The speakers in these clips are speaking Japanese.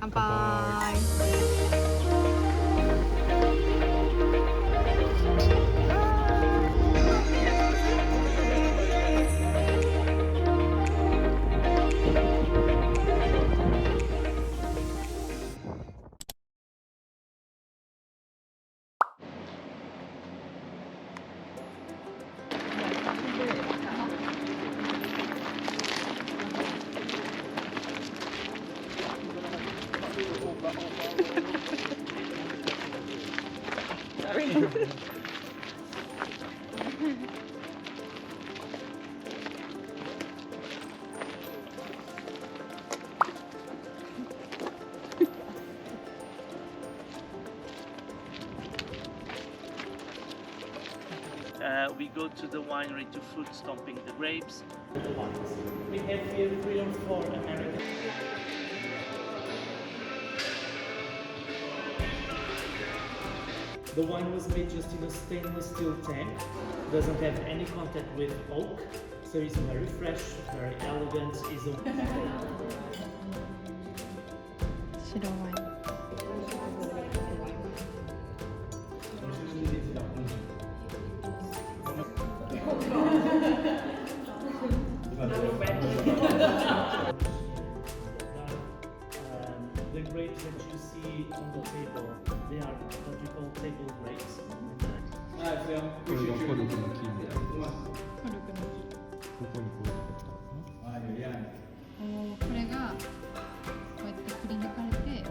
乾杯。We go to the winery to fruit stomping the grapes. We have here 3 or 4 American. The wine was made just in a stainless steel tank. Doesn't have any contact with oak, so it's very fresh, very elegant. Is a 白ワイン。The grapes that you see on the table, they are what we call table grapes. これがコルクの木みたいな。コルクの木。ここにこういうことかこれがこうやってくり抜かれて、な。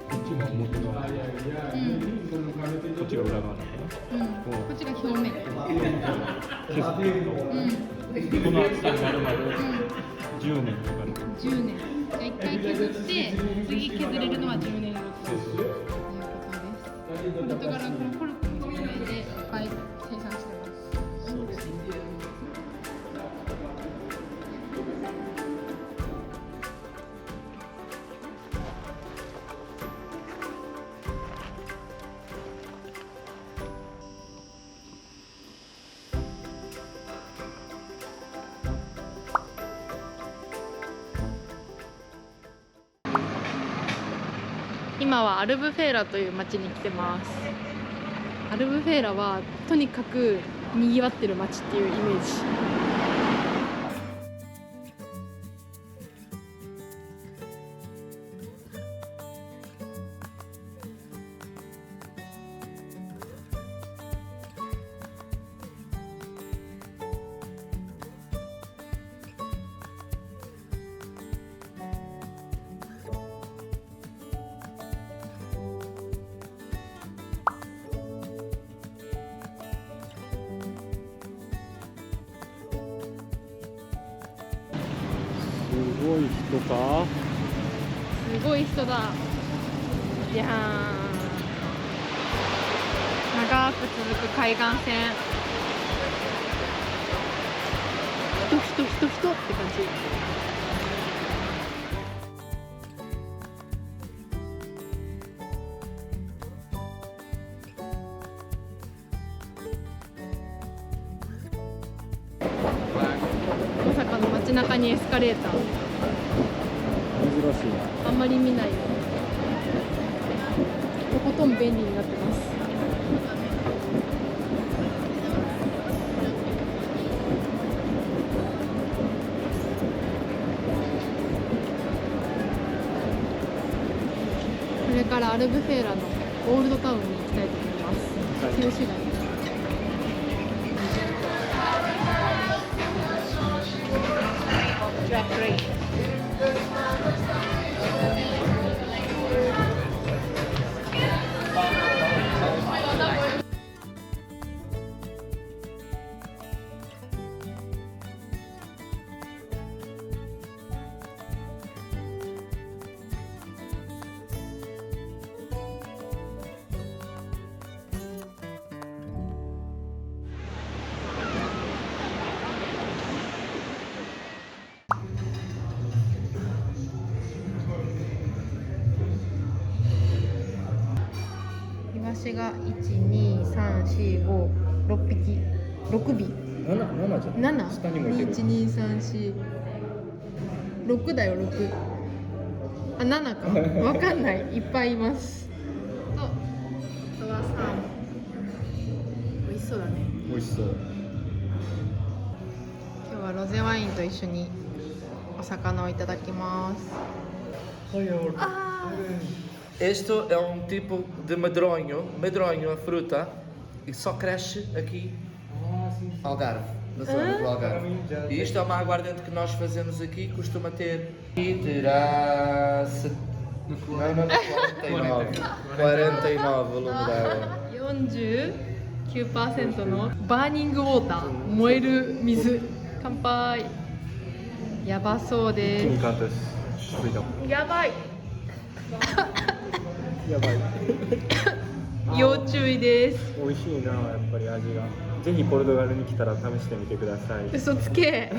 こっちが表側。こっちが裏側なのかこっちが表面。な。この厚さになるまで10年かかる。10年。じゃあ1回削って次削れるのは10年後ということです。ポルトガルはこのコルクの機械でいっぱい生産してます。そうですね。今はアルブフェーラという町に来てます。アルブフェーラはとにかく賑わってる町っていうイメージ。すごい人か。すごい人だ。いやー、長く続く海岸線。人って感じ。まさかの街中にエスカレーター。珍しいな。あんまり見ないよ。とことん便利になってます。これからアルブフェーラのオールドタウンに行きたいと思います。旧市街。私が12345匹6尾7じゃん。 7下にもいてる。 12346だよ6あ、7か。わかんない。いっぱいいます。と、あとはサーモン。美味しそうだね。美味しそう。今日はロゼワインと一緒にお魚をいただきます。Este é um tipo de medronho, medronho a fruta, e só cresce aqui Algarve, na zona do Algarve. E isto é uma aguardente que nós fazemos aqui, costuma ter e terá 49 volume d'água. 49% のバーニングウォーター、燃える水。乾杯。やばそうでいい感じです。す。やばい。やばい。要注意です。美味しいな、やっぱり味が。ぜひポルトガルに来たら試してみてください。嘘つけ。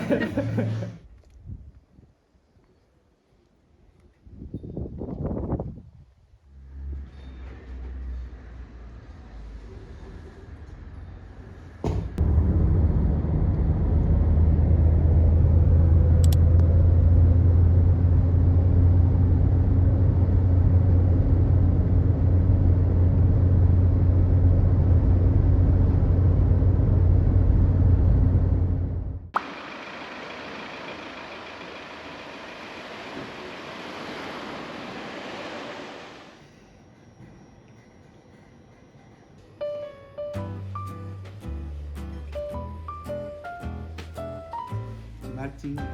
Malting of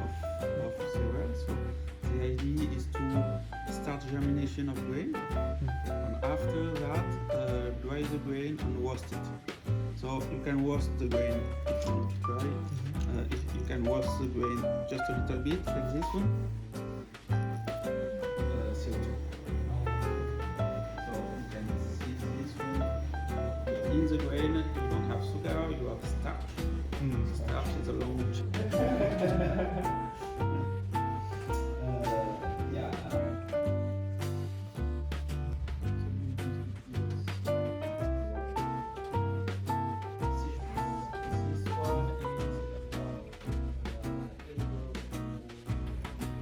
cereals. So the idea is to start germination of grain, and after that dry the grain and roast it. So you can roast the grain if you want to try. If you can roast the grain just a little bit, like this one. CO2. So you can see this one. In the grain, you don't have sugar, you have starch. Starch is a long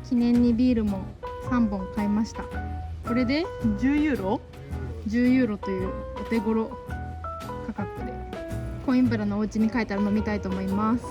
記念にビールも3本買いました。これで10ユーロ10ユーロというお手頃価格でコインブラのお家に帰ったら飲みたいと思います。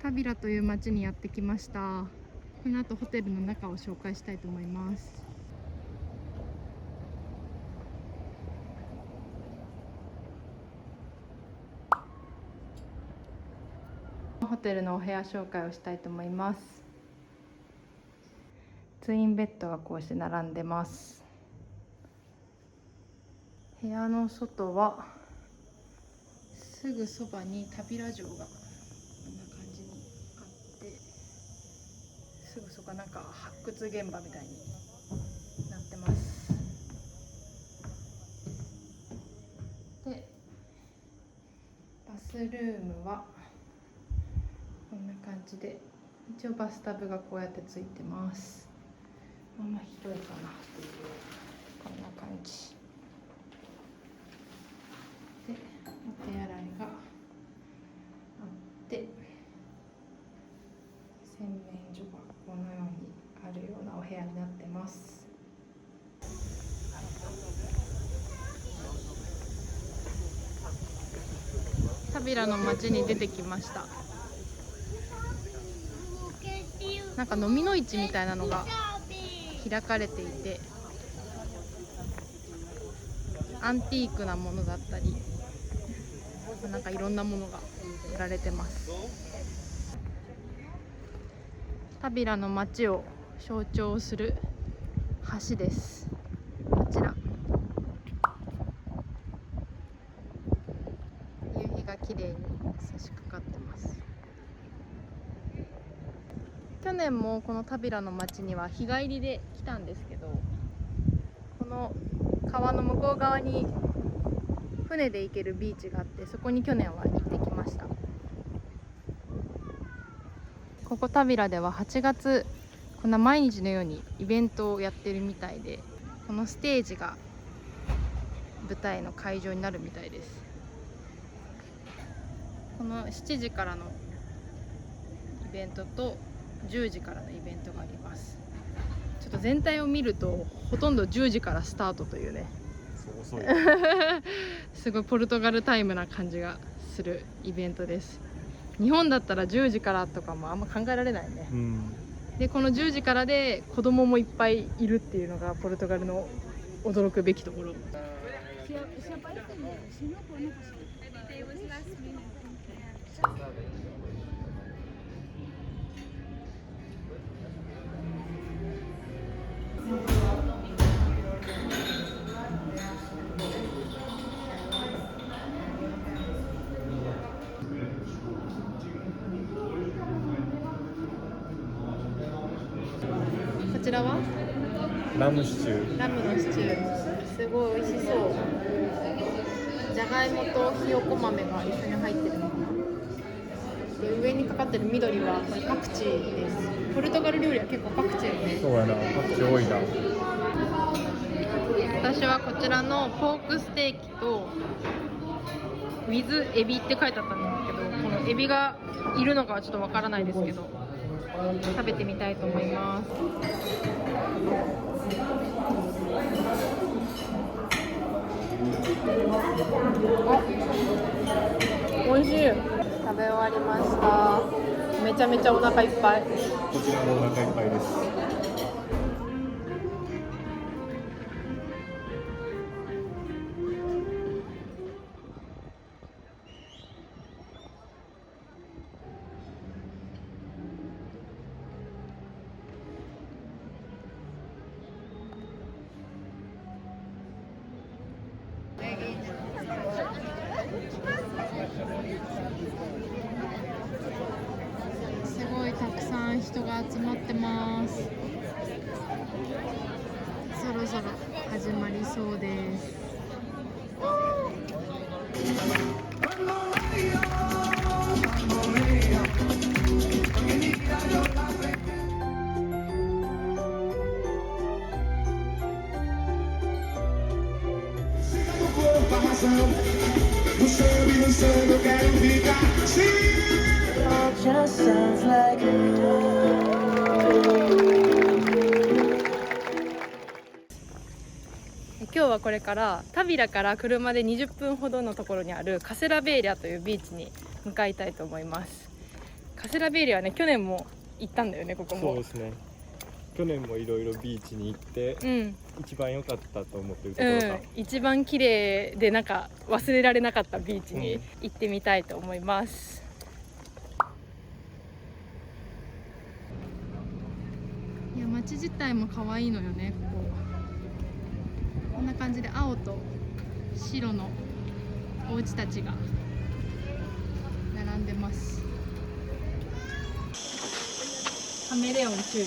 タビラという町にやってきました。この後ホテルの中を紹介したいと思います。ホテルのお部屋紹介をしたいと思います。ツインベッドがこうして並んでます。部屋の外はすぐそばにタビラ城がこんな感じにあって、すぐそこなんか発掘現場みたいになってます。でバスルームはこんな感じで、一応バスタブがこうやってついてます。まあまあ広いかなっていう、こんな感じで、お手洗いがあって、洗面所がこのようにあるようなお部屋になってます。タビラの町に出てきました。なんか飲みの市みたいなのが開かれていて、アンティークなものだったり、なんかいろんなものが売られてます。タビラの街を象徴する橋です。こちら夕日が綺麗に差し掛か去年もこのタビラの町には日帰りで来たんですけど、この川の向こう側に船で行けるビーチがあって、そこに去年は行ってきました。ここタビラでは8月こんな毎日のようにイベントをやってるみたいで、このステージが舞台の会場になるみたいです。この7時からのイベントと10時からのイベントがあります。ちょっと全体を見るとほとんど10時からスタートというね、そう遅い。すごいポルトガルタイムな感じがするイベントです。日本だったら10時からとかもあんま考えられないね。でこの10時からで子供もいっぱいいるっていうのがポルトガルの驚くべきところ。こちらはラムシチュー。ラムのシチュー、すごい美味しそう。じゃがいもとひよこ豆が一緒に入ってるのかな。で上にかかってる緑はこれパクチーです。ポルトガル料理は結構パクチーよね。そうやな、パクチー多いな。私はこちらのポークステーキとウィズエビって書いてあったんですけど、このエビがいるのかはちょっとわからないですけど、食べてみたいと思います。美味しい。食べ終わりました。めちゃめちゃお腹いっぱい。こちらもお腹いっぱいです。すごいたくさん人が集まってます。そろそろ始まりそうです。今日はこれからタビラから車で20分ほどのところにあるカセラベーリャというビーチに向かいたいと思います。カセラベーリャはね、去年も行ったんだよね。ここもそうですね。去年もいろいろビーチに行って、一番良かったと思ってるところが、一番綺麗でなんか忘れられなかったビーチに行ってみたいと思います。いや、街自体も可愛いのよね。こんな感じで青と白のお家たちが並んでます。カメレオン注意。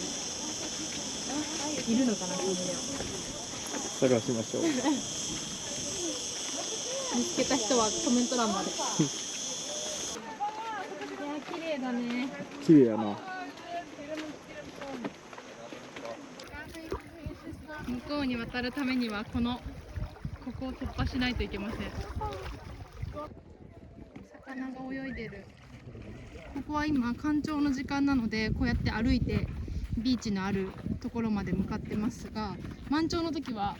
いるのかな、カメレオン。探しましょう。見つけた人はコメント欄まで。いや、綺麗だね。綺麗やな。向こうに渡るためにはここを突破しないといけません。魚が泳いでる。ここは今干潮の時間なので、こうやって歩いてビーチのあるところまで向かってますが、満潮の時は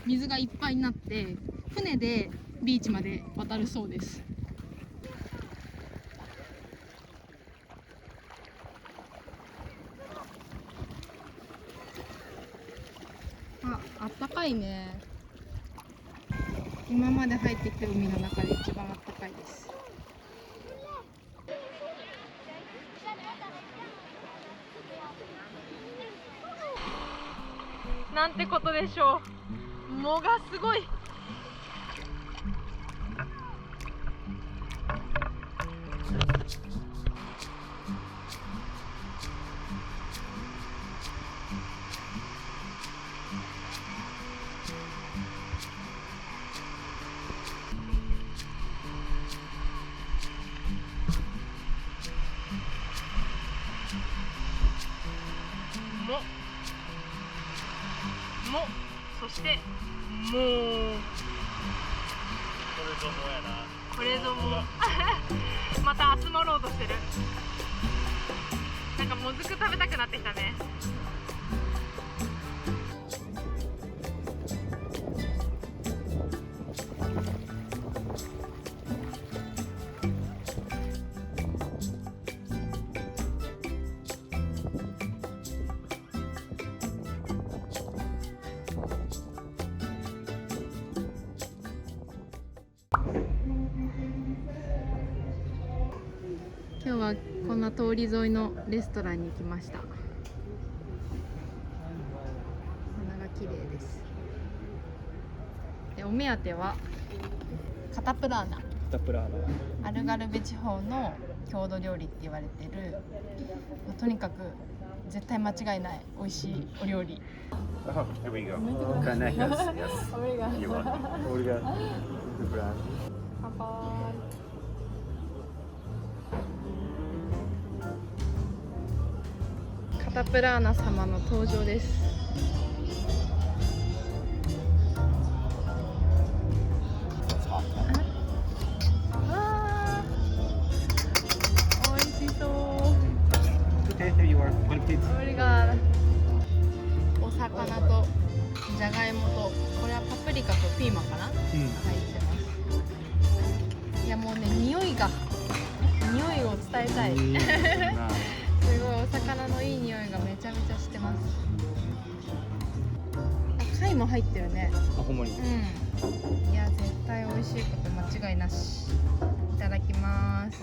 水がいっぱいになって船でビーチまで渡るそうです。あったかいね。今まで入ってきた海の中で一番あったかいです。なんてことでしょう。藻がすごい。してもうこれぞもまた集まろうとしてる。なんかもずく食べたくなってきたね。今日はこんな通り沿いのレストランに来ました。花が綺麗です。でお目当てはカタプラーナ。アルガルベ地方の郷土料理って言われてる、とにかく絶対間違いない美味しいお料理。Oh, here we go. Canecas, yes. You want it. Obrigado. Obrigado. 乾杯。カタプラーナ様の登場です。あー、美味しそう。Okay, here you are. One plate. これがお魚とじゃがいもと、これはパプリカとピーマンかな、入ってます。いやもうね、匂いを伝えたい。すごいお魚のいい匂いがめちゃめちゃしてます。あ、貝も入ってるね。あ、ほんまに。うん。いや絶対美味しいこと間違いなし。いただきます。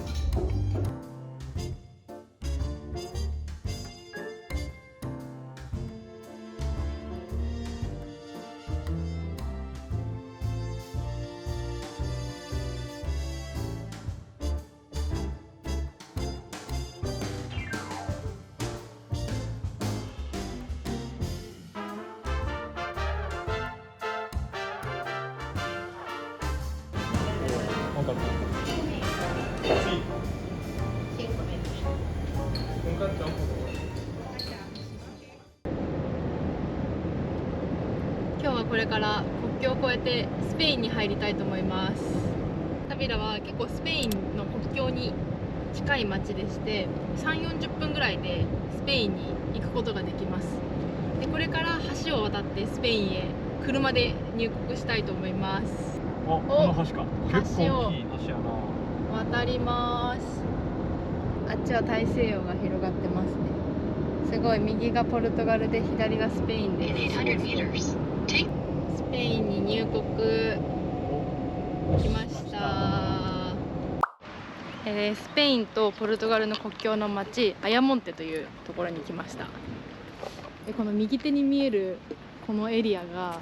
今日はこれから国境を越えてスペインに入りたいと思います。タビラは結構スペインの国境に近い町でして、3、40分ぐらいでスペインに行くことができます。でこれから橋を渡ってスペインへ車で入国したいと思います。この橋か。結橋を構大きい橋やな。渡ります。あっちは大西洋が広がってますね。すごい、右がポルトガルで左がスペインです。スペインに入国来ました。スペインとポルトガルの国境の町アヤモンテというところに来ました。この右手に見えるこのエリアが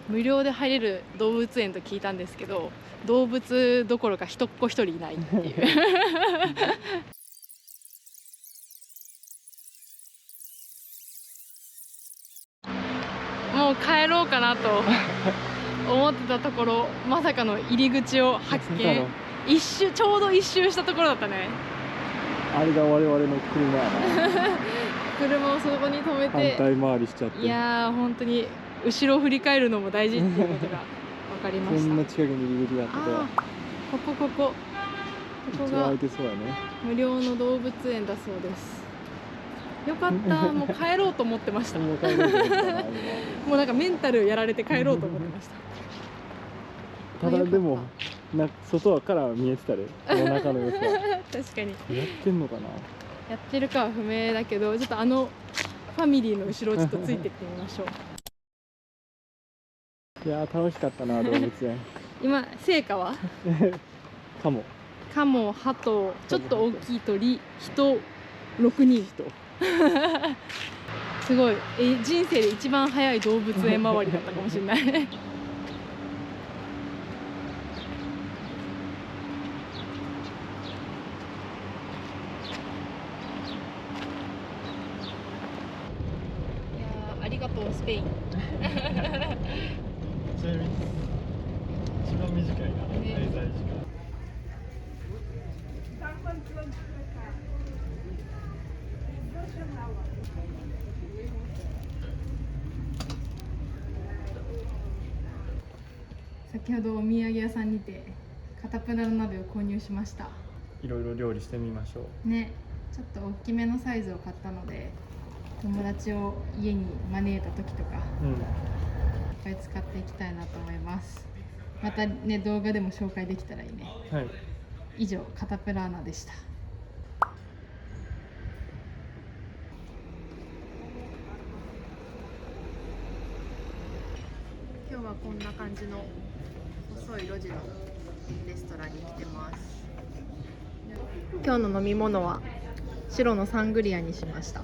無料で入れる動物園と聞いたんですけど、動物どころか人っ子一人いないっていうもう帰ろうかなと思ってたところ、まさかの入り口を発見。ちょうど一周したところだったね。あれが我々の車やな。車をそこに止めて、反対回りしちゃって。いやー本当に後ろを振り返るのも大事っていうことが分かりました。こんな近くに入り口があってここが空いてそうやね。無料の動物園だそうです。よかった、もう帰ろうと思ってました。ももう帰ろうと思ったなうなんかメンタルやられて帰ろうと思ってました。今ただでも外からは見えてたで、この中の様子は。確かにやってんのかな。やってるかは不明だけど、ちょっとファミリーの後ろをちょっとついてってみましょう。いやー楽しかったな、動物園。今成果はカモカモ、ハト、ちょっと大きい鳥、人6人すごい、人生で一番早い動物園周りだったかもしれないいやー、ありがとうスペインちなみに一番短いな、滞在時間。先ほどお土産屋さんにてカタプラの鍋を購入しました。いろいろ料理してみましょう。ね、ちょっと大きめのサイズを買ったので、友達を家に招いた時とかいっぱい使っていきたいなと思います。またね、動画でも紹介できたらいいね。はい。以上、カタプラーナでした。今日はこんな感じの細い路地のレストランに来てます。今日の飲み物は白のサングリアにしました。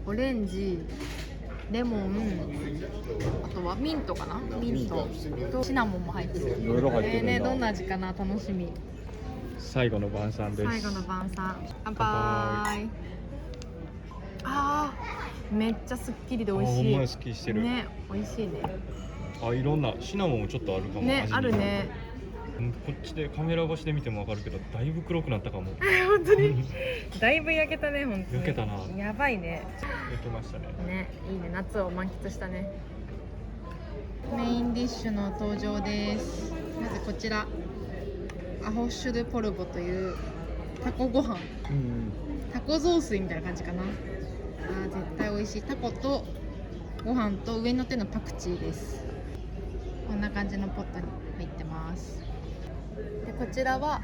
オレンジ、レモン、あとはミントかな、ミントとシナモンも入ってる。いろいろ入ってるんだ。ね、どんな味かな、楽しみ。最後の晩餐です。最後の晩餐、乾杯。あー、めっちゃすっきりで美味しい。ほんまにすっきりしてる。ね、美味しいね。あ、いろんなシナモンもちょっとあるかも。ね、味にあるね。こっちでカメラ越しで見てもわかるけど、だいぶ黒くなったかも。本当にだいぶ焼けたね、本当に。焼けたな。やばいね。焼けましたね。ね、いいね、夏を満喫したね。メインディッシュの登場です。まずこちら、アホッシュドポルボというタコご飯、タコ雑炊みたいな感じかな。絶対美味しい。タコとご飯と上に乗ってるのパクチーです。こんな感じのポットに入ってます。でこちらは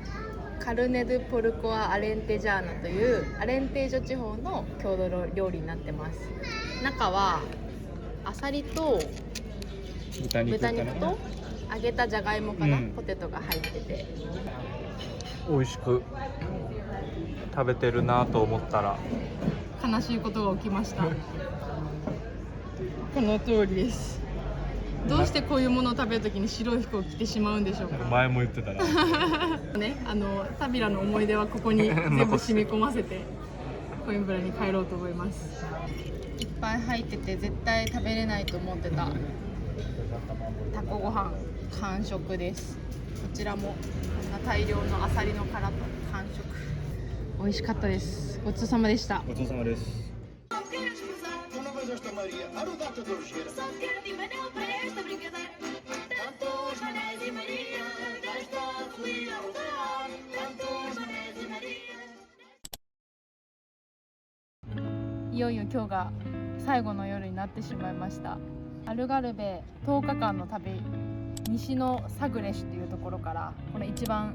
カルネ・ドゥ・ポルコ・ア・アレンテジャーナというアレンテージョ地方の郷土料理になってます。中はアサリと豚肉と揚げたじゃがいもかな、ポテトが入ってて、美味しく食べてるなと思ったら悲しいことが起きました。この通りです。どうしてこういうものを食べるときに白い服を着てしまうんでしょうか。前も言ってたな。ね、タビラの思い出はここに全部染み込ませてコインブラに帰ろうと思います。いっぱい入ってて絶対食べれないと思ってたタコご飯完食です。こちらもこんな大量のアサリの殻と完食、美味しかったです。ごちそうさまでした。ごちそうさまです。いよいよ今日が最後の夜になってしまいました。アルガルベ10日間の旅、西のサグレシュというところからこの一番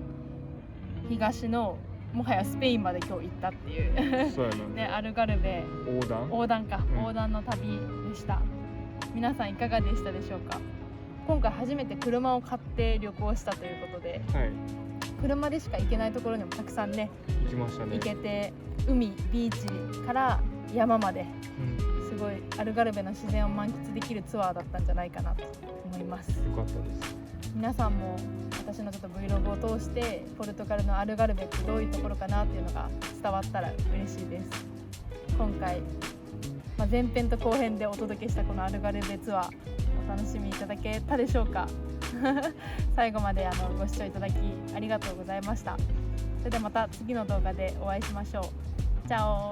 東のもはやスペインまで今日行ったっていうそうやな。でアルガルベ横断の旅でした。皆さんいかがでしたでしょうか。今回初めて車を買って旅行したということで、はい。車でしか行けないところにもたくさんね行きましたね。行けて、海、ビーチから山まですごいアルガルベの自然を満喫できるツアーだったんじゃないかなと思います。よかったです。皆さんも私のちょっと Vlog を通してポルトガルのアルガルベってどういうところかなっていうのが伝わったら嬉しいです。今回、前編と後編でお届けしたこのアルガルベツアーお楽しみいただけたでしょうか最後までご視聴いただきありがとうございました。それではまた次の動画でお会いしましょう。チャオ。